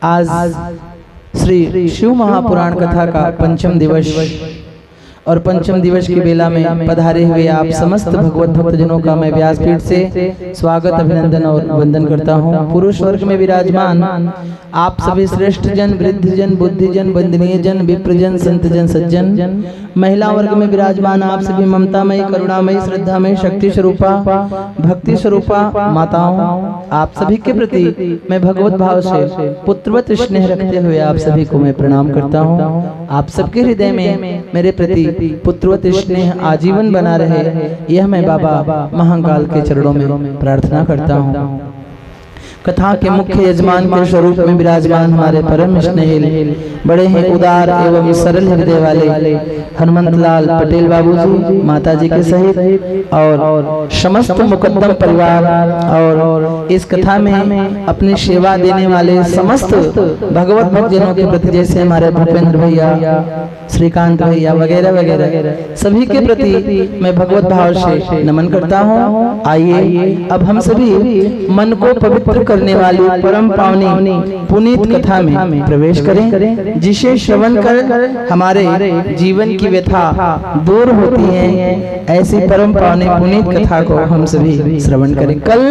आज श्री शिव महापुराण कथा का पंचम दिवस और पंचम दिवस की बेला में पधारे हुए आप समस्त भगवत भक्तजनों का मैं व्यासपीठ से स्वागत, अभिनंदन और वंदन करता हूँ। पुरुष वर्ग में विराजमान आप सभी श्रेष्ठ जन, वृद्धजन, बुद्धिजन, वंदनीय जन, विप्रजन, संतजन, सज्जन, महिला वर्ग में विराजमान आप सभी ममतामयी, करुणामयी, श्रद्धामयी, शक्ति स्वरूपा, भक्ति स्वरूपा माताओं, आप सभी के प्रति मैं भगवत भाव से पुत्रवत स्नेह रखते हुए आप सभी को मैं प्रणाम करता हूँ। आप सबके हृदय में मेरे प्रति पुत्रवत स्नेह आजीवन बना रहे, यह मैं बाबा महाकाल के चरणों में प्रार्थना करता हूँ। कथा के मुख्य यजमान के स्वरूप में विराजमान हमारे परम स्नेहिल, बड़े ही उदार एवं सरल हृदय वाले हनुमंत लाल पटेल बाबूजी, माता जी के सहित और समस्त मुकद्दम परिवार और इस कथा में अपनी सेवा देने वाले समस्त भगवत भक्तजनों के प्रति, जैसे हमारे भूपेंद्र भैया, श्रीकांत भैया वगैरह वगैरह सभी के प्रति मैं भगवत भाव से नमन करता हूँ। आइए अब हम सभी मन को पवित्र करने वाली परम पावनी पुनीत कथा में प्रवेश करें, जिसे श्रवण कर हमारे जीवन की व्यथा दूर होती है। ऐसी परम पावनी पुनीत कथा को हम सभी श्रवण करें। कल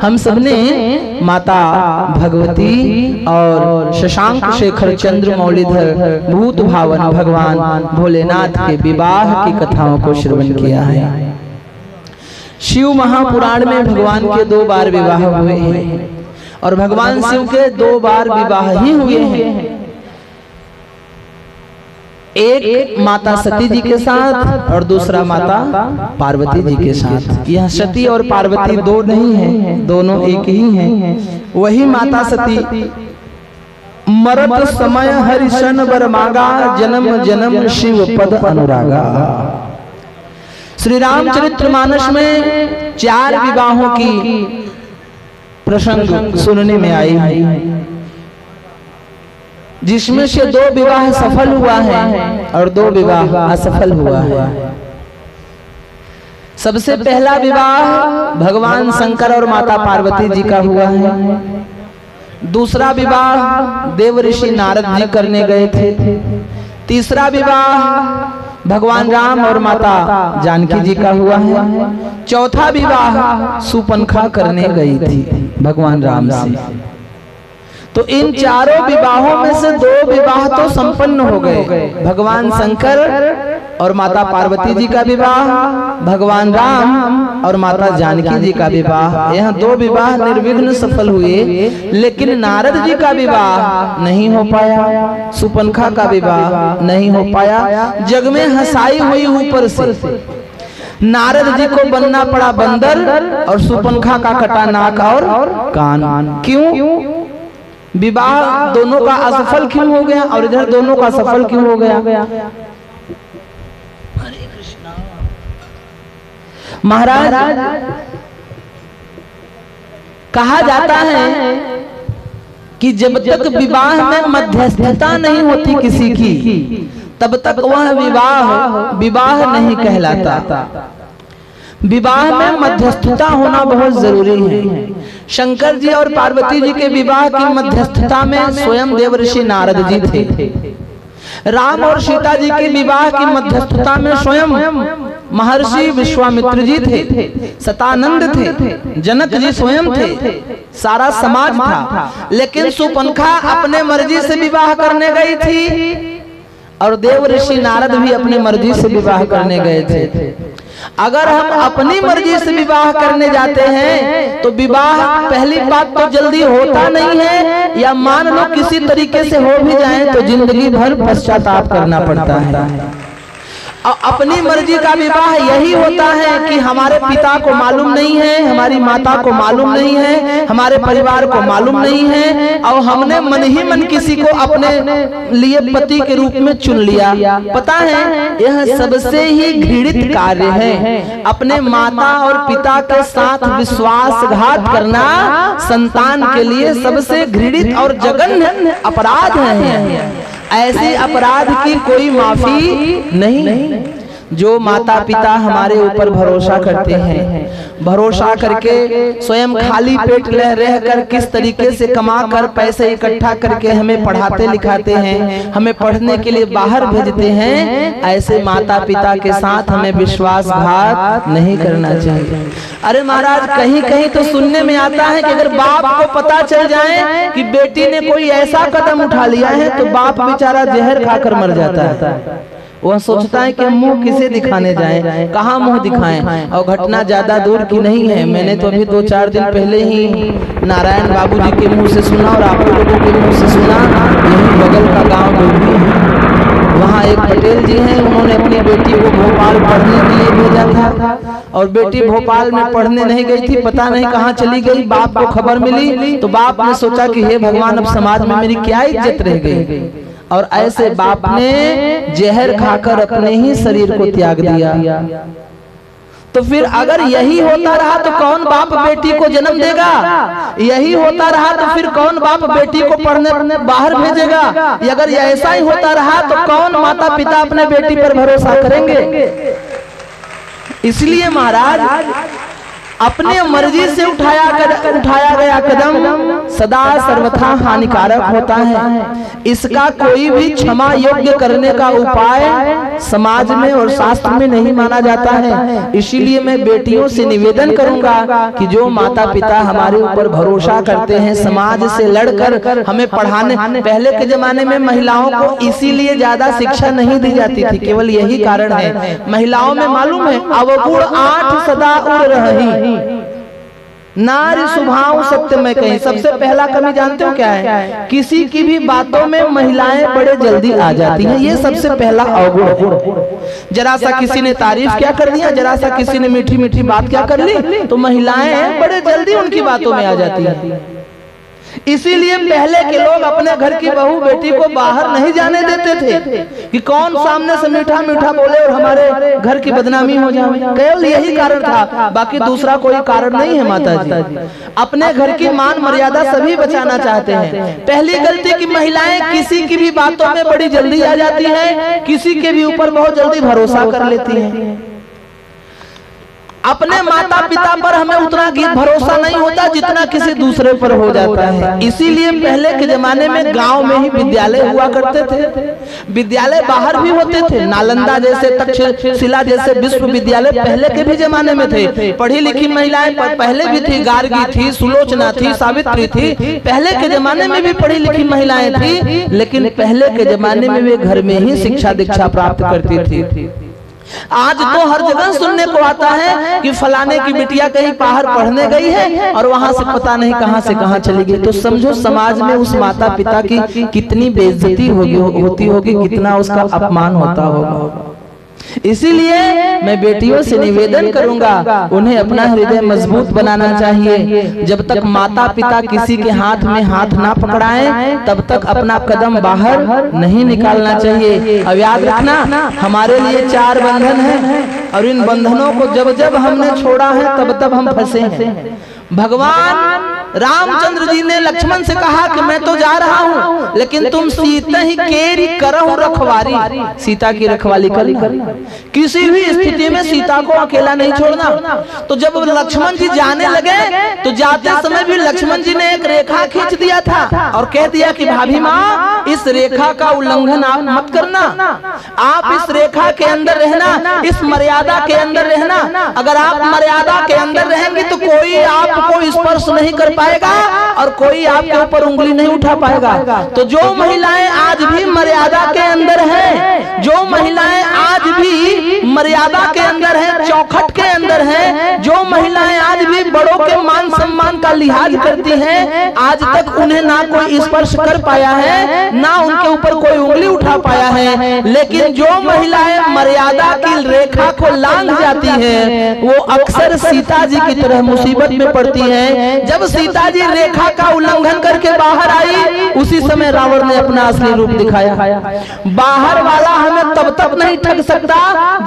हम सबने माता भगवती और शशांक शेखर चंद्र मौलीधर भूत भावन भगवान भोलेनाथ के विवाह की कथाओं को श्रवण किया है। शिव महापुराण में भगवान के 2 बार विवाह हुए हैं और भगवान शिव के 2 बार विवाह ही हुए हैं। एक माता सती जी के साथ और दूसरा माता पार्वती जी के साथ। यह सती और पार्वती 2 नहीं है, दोनों एक ही हैं। वही माता सती मरत समय हरिशन बर मांगा, जन्म जन्म शिव पद अनुरागा। श्री रामचरितमानस में 4 विवाहों की प्रसंग सुनने में आई है, जिसमें से 2 विवाह सफल हुआ है और 2 विवाह असफल हुआ है। सबसे पहला विवाह भगवान शंकर और माता पार्वती जी का हुआ है। दूसरा विवाह देव ऋषि नारद जी करने गए थे। तीसरा विवाह भगवान राम और माता जानकी जी का हुआ है। चौथा विवाह सुपनखा करने गई थी भगवान राम से। तो इन 4 विवाहों में से 2 विवाह तो संपन्न हो गए, भगवान शंकर और माता पार्वती जी का विवाह, भगवान राम और माता जानकी जी का विवाह। यह 2 विवाह निर्विघ्न सफल हुए, लेकिन नारद जी का विवाह नहीं हो पाया, सुपनखा का विवाह नहीं हो पाया। जग में हंसाई हुई ऊपर से नारद जी को बनना पड़ा बंदर और सुपनखा का कटा नाक और कान। क्यों? विवाह दोनों का असफल क्यों हो गया और इधर दोनों का सफल क्यों हो गया? हरे कृष्णा। महाराज, कहा जाता है कि जब तक विवाह में मध्यस्थता नहीं होती किसी की, तब तक वह विवाह नहीं कहलाता। विवाह में मध्यस्थता होना बहुत जरूरी है। शंकर जी और पार्वती जी के विवाह की मध्यस्थता में स्वयं देव ऋषि नारद जी थे। राम और सीता जी के विवाह की मध्यस्थता में स्वयं महर्षि विश्वामित्र जी थे, सतानंद थे, जनक जी स्वयं थे, सारा समाज था। लेकिन सुपनखा अपने मर्जी से विवाह करने गई थी और देव ऋषि नारद भी अपनी मर्जी से विवाह करने गए थे। अगर हम अपनी मर्जी से विवाह करने जाते हैं तो विवाह पहली बात तो जल्दी होता नहीं है, या मान लो किसी तरीके से हो भी जाए तो जिंदगी भर पश्चाताप करना पड़ता है। और अपनी मर्जी का विवाह यही होता है कि हमारे पिता को मालूम नहीं है, हमारी माता को मालूम नहीं है, हमारे परिवार को मालूम नहीं है, और हमने मन ही मन किसी को अपने लिए पति के रूप में चुन लिया। पता है, यह सबसे ही घृणित कार्य है। अपने माता और पिता के साथ विश्वासघात करना संतान के लिए सबसे घृणित और जघन्य अपराध है। ऐसे अपराध की कोई माफी नहीं। जो माता पिता हमारे ऊपर भरोसा करते हैं, भरोसा करके स्वयं खाली पेट रह कर किस तरीके से कमा कर पैसे इकट्ठा करके हमें पढ़ाते लिखाते हैं, हमें पढ़ने के लिए बाहर भेजते हैं, ऐसे माता पिता के साथ हमें विश्वासघात नहीं करना चाहिए। अरे महाराज, कहीं कहीं तो सुनने में आता है कि अगर बाप को पता चल जाए कि बेटी ने कोई ऐसा कदम उठा लिया है तो बाप बेचारा जहर खाकर मर जाता है। वह सोचता है कि हम मुंह किसे दिखाने जाएं, कहाँ मुंह दिखाएं। और घटना ज्यादा दूर की नहीं है, मैंने तो अभी 2-4 दिन पहले ही नारायण बाबूजी के मुंह से सुना और आप लोगों के मुंह से सुना। यही बगल का गांव डोभी है, वहाँ एक पटेल जी हैं, उन्होंने अपनी बेटी को भोपाल पढ़ने के लिए भेजा था और बेटी भोपाल में पढ़ने नहीं गई थी, पता नहीं कहाँ चली गई। बाप को खबर मिली तो बाप ने सोचा कि हे भगवान, अब समाज में मेरी क्या इज्जत रह गई। और ऐसे बाप ने जहर खाकर अपने ही शरीर को त्याग दिया। तो फिर अगर यही होता रहा तो कौन बाप बेटी को जन्म देगा? यही होता रहा तो फिर कौन बाप बेटी को पढ़ने बाहर भेजेगा? अगर ऐसा ही होता रहा तो कौन माता पिता अपने बेटी पर भरोसा करेंगे? इसलिए महाराज, अपने मर्जी से उठाया गया कदम सदा सर्वथा हानिकारक होता है। इसका कोई भी क्षमा योग्य करने का उपाय समाज में और शास्त्र में नहीं माना जाता है। इसीलिए मैं बेटियों से निवेदन करूंगा कि जो माता पिता हमारे ऊपर भरोसा करते हैं, समाज से लड़कर हमें पढ़ाने, पहले के जमाने में महिलाओं को इसीलिए ज्यादा शिक्षा नहीं दी जाती थी, केवल यही कारण है। महिलाओं में मालूम है, अवगुण 8 सदा उड़ रही, नारी स्वभाव सत्य में कहीं। सबसे पहला कमी जानते हो क्या है? किसी की भी बातों में महिलाएं बड़े जल्दी आ जाती हैं, ये सबसे पहला अवगुण। जरा सा किसी ने तारीफ क्या कर दिया, जरा सा किसी ने मीठी मीठी बात क्या कर ली तो महिलाएं बड़े जल्दी उनकी बातों में आ जाती हैं। इसीलिए पहले के लोग अपने घर की बहू बेटी को बाहर नहीं जाने देते थे कि कौन सामने से मीठा मीठा बोले और हमारे घर की बदनामी हो जाए। केवल यही कारण था, बाकी दूसरा कोई कारण नहीं है। माता जी अपने घर की मान मर्यादा सभी बचाना चाहते हैं। पहली गलती की महिलाएं किसी की भी बातों में बड़ी जल्दी आ जाती है, किसी के भी ऊपर बहुत जल्दी भरोसा कर लेती है। अपने माता पिता पर हमें उतना भरोसा नहीं होता जितना किसी दूसरे पर हो जाता है। इसीलिए पहले के जमाने में गांव में ही विद्यालय हुआ करते थे। विद्यालय बाहर भी होते थे, नालंदा जैसे, तक्षशिला जैसे विश्वविद्यालय पहले के भी जमाने में थे। पढ़ी लिखी महिलाएं पहले भी थी, गार्गी थी, सुलोचना थी, सावित्री थी, पहले के जमाने में भी पढ़ी लिखी महिलाएं थी। लेकिन पहले के जमाने में वे घर में ही शिक्षा दीक्षा प्राप्त करती थी। आज तो हर जगह सुनने को आता है कि फलाने की बिटिया कहीं बाहर पढ़ने गई है और वहां से पता नहीं कहां से कहां चली गई। तो समझो समाज में उस माता पिता की कितनी बेइज्जती होती होगी, कितना उसका अपमान होता होगा। इसीलिए मैं बेटियों से निवेदन करूंगा, उन्हें अपना हृदय मजबूत बनाना चाहिए। जब तक माता पिता किसी के हाथ में हाथ ना पकड़ाएं, तब तक अपना कदम बाहर नहीं निकालना चाहिए। अब याद रखना, हमारे लिए 4 बंधन हैं और इन बंधनों को जब जब हमने छोड़ा है तब तब हम फंसे हैं। भगवान रामचंद्र जी ने लक्ष्मण से कहा कि मैं तो जा रहा हूँ, लेकिन तुम सीता ही केरी करहु रखवारी, सीता की रखवाली करना। किसी भी स्थिति में सीता को अकेला नहीं छोड़ना। तो जब लक्ष्मण जी जाने लगे तो जाते समय भी लक्ष्मण जी ने एक रेखा खींच दिया था और कह दिया कि भाभी माँ, इस रेखा का उल्लंघन आप मत करना, आप इस रेखा के अंदर रहना, इस मर्यादा के अंदर रहना। अगर आप मर्यादा के अंदर रहेंगे तो कोई आपको स्पर्श नहीं कर पाएगा और कोई आपके ऊपर उंगली नहीं उठा पाएगा। तो जो महिलाएं आज भी मर्यादा के अंदर हैं, जो महिलाएं आज भी मर्यादा के अंदर हैं, चौखट के अंदर हैं, जो महिलाएं आज भी बड़ों के मान सम्मान का लिहाज करती हैं, आज तक उन्हें ना कोई स्पर्श कर पाया है, ना उनके ऊपर कोई उंगली उठा पाया है। लेकिन जो महिलाएं मर्यादा की रेखा को लांघ जाती है, वो अक्सर सीता जी की तरह मुसीबत में पड़ती है। जब सीता जी रेखा का उल्लंघन करके बाहर आई, उसी समय रावण ने अपना असली रूप दिखाया। बाहर वाला हमें तब तक नहीं ठग सकता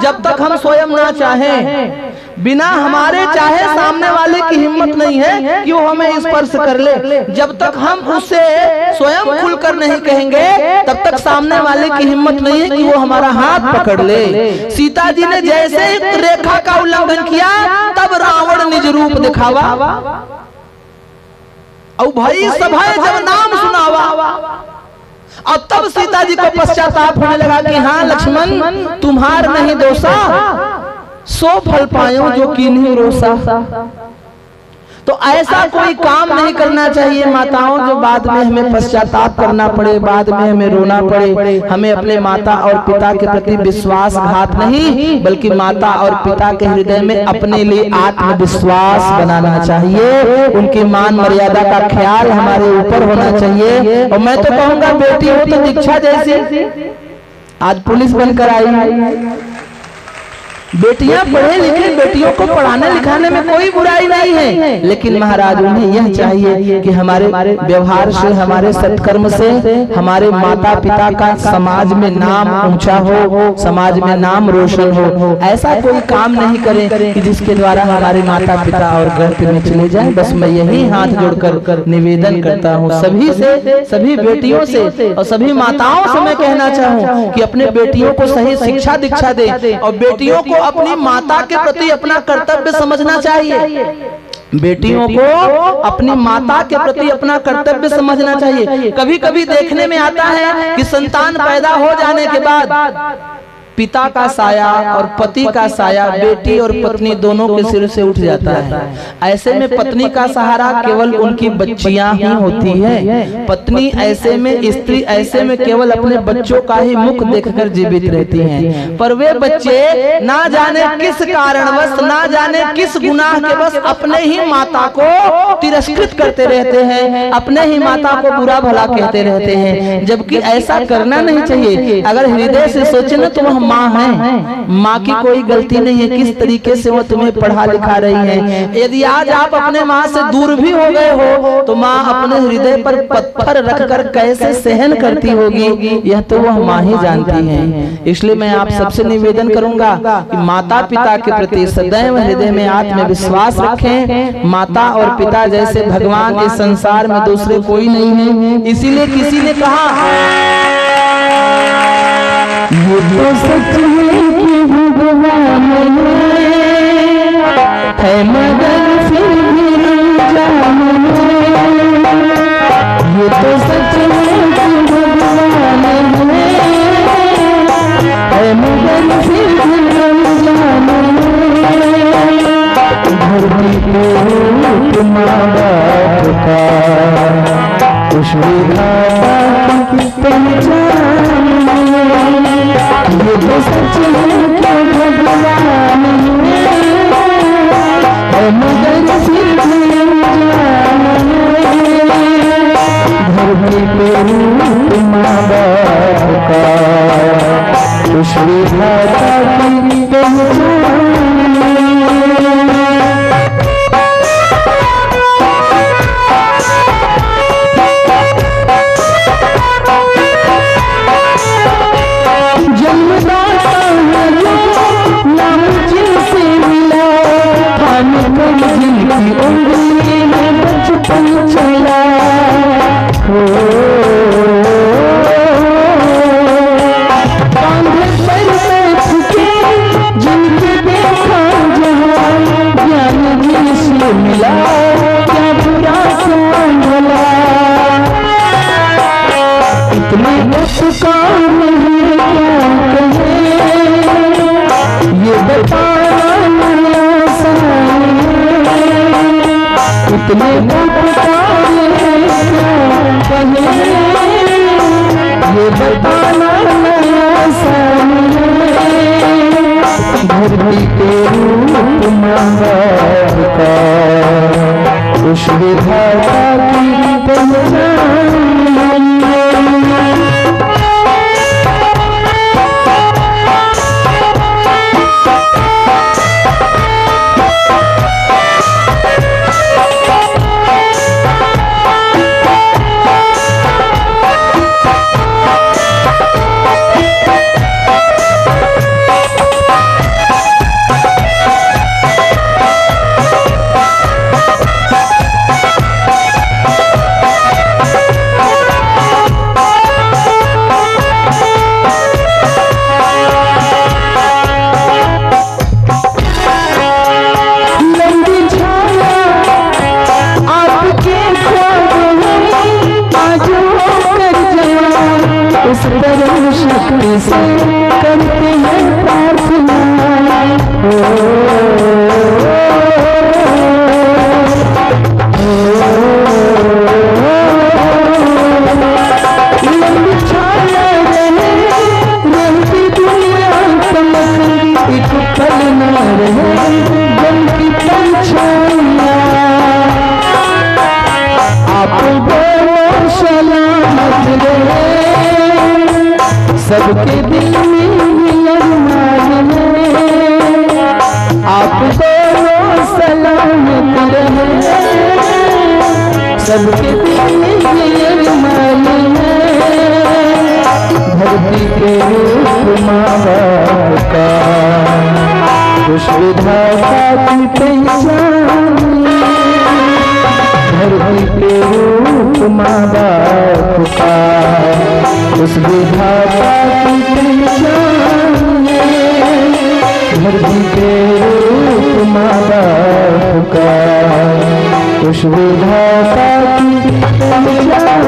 जब तक हम स्वयं ना चाहें। बिना हमारे चाहे सामने वाले की हिम्मत नहीं है कि वो हमें स्पर्श कर ले। जब तक हम उससे स्वयं खुलकर नहीं कहेंगे तब तक सामने वाले की हिम्मत नहीं है कि वो हमारा हाथ पकड़ ले। सीता जी ने जैसे ही रेखा का उल्लंघन किया तब रावण निज रूप दिखावा और भाई सभा जब नाम सुनावा और तब सीता जी को पश्चाताप होने लगा कि हाँ लक्ष्मण तुम्हार नहीं दोषा सो फल पायो जो कीन्ही रोसा। तो ऐसा कोई काम नहीं करना चाहिए माताओं जो बाद में हमें पश्चाताप करना पड़े, बाद में हमें रोना पड़े। हमें अपने माता और पिता के प्रति विश्वासघात नहीं बल्कि माता और पिता के हृदय में अपने लिए आत्मविश्वास बनाना चाहिए। उनकी मान मर्यादा का ख्याल हमारे ऊपर होना चाहिए। और मैं तो कहूँगा बेटी हो तो दीक्षा जैसी आज पुलिस बनकर आई। बेटियां पढ़े लिखे, बेटियों को पढ़ाने लिखाने में कोई बुराई नहीं है, लेकिन महाराज उन्हें यह चाहिए कि हमारे व्यवहार से, हमारे सत्कर्म से हमारे माता पिता का समाज में नाम ऊंचा हो, समाज में नाम रोशन हो। ऐसा कोई काम नहीं करें कि जिसके द्वारा हमारे माता पिता और गर्त में चले जाए। बस मैं यही हाथ जोड़कर निवेदन करता हूँ सभी से, सभी बेटियों से और सभी माताओं से मैं कहना चाहूँ कि अपने बेटियों को सही शिक्षा दीक्षा दे और बेटियों को अपनी माता के प्रति अपना कर्तव्य समझना चाहिए। बेटियों को अपनी माता के प्रति अपना कर्तव्य समझना चाहिए। कभी कभी देखने में आता है कि संतान पैदा हो जाने के बाद पिता का साया और पति का साया बेटी और पत्नी दोनों के सिर से उठ जाता है। ऐसे में पत्नी का सहारा केवल उनकी बच्चियां ही होती है। पत्नी ऐसे में, स्त्री ऐसे में केवल अपने बच्चों का ही मुख देखकर जीवित रहती हैं। पर वे बच्चे ना जाने किस कारणवश, ना जाने किस गुनाह के बस अपने ही माता को तिरस्कृत करते रहते हैं, अपने ही माता को बुरा भला कहते रहते हैं, जबकि ऐसा करना नहीं चाहिए। अगर हृदय से सोचे ना तो माँ है, माँ की कोई गलती नहीं है, किस तरीके से वो तुम्हें पढ़ा लिखा रही है। यदि आज आप अपने माँ से दूर भी हो गए हो तो माँ अपने हृदय पर पत्थर रखकर कैसे सहन करती होगी यह तो वह माँ ही जानती है। इसलिए मैं आप सबसे निवेदन करूंगा कि माता पिता के प्रति सदैव हृदय में आत्मविश्वास रखें। माता और पिता जैसे भगवान इस संसार में दूसरे कोई नहीं है। इसीलिए किसी ने कहा ये तो सच है कि भगवान है मगर फिर भी अनजान है। ये तो सच है कि भगवान है मगर फिर भी अनजान है। धरती पे रूप माँ बाप का उस विधाता की पहचान। ये तो सच है कि भगवान है मगर फिर भी अनजान है। धरती पे रूप माँ बाप का उस विधाता की पहचान। जिनकी उंगली में बचपन चला हो, कांधे पर बैठ के जिनके देखा जहाँ ज्ञान जिनसे मिला क्या बुरा संभला। इतने उपकार नहीं क्या कहे ये बताना आसान। इतने उपकार कहे ये बताना आसान। धरती के रूप माँ बाप का उस विधाता की पहचान। भक्ति से करते हैं प्रार्थना। लंबी छाया रहे रहती दुनिया तलक, एक पल न रहे गम की परछाइयाँ। आप दोनों सलामत रहे सबके दिल में अरमान है। आप दोनों सलामत रहे सबके दिल में अरमान है। धरती के रूप माँ बाप का खुश विधाता की पहचान। धरती के रूप माँ बाप का उस विधाता की पहचान। धरती के रूप माँ बाप का उस विधाता की पहचान।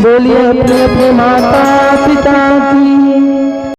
बोलिए अपने अपने माता पिता की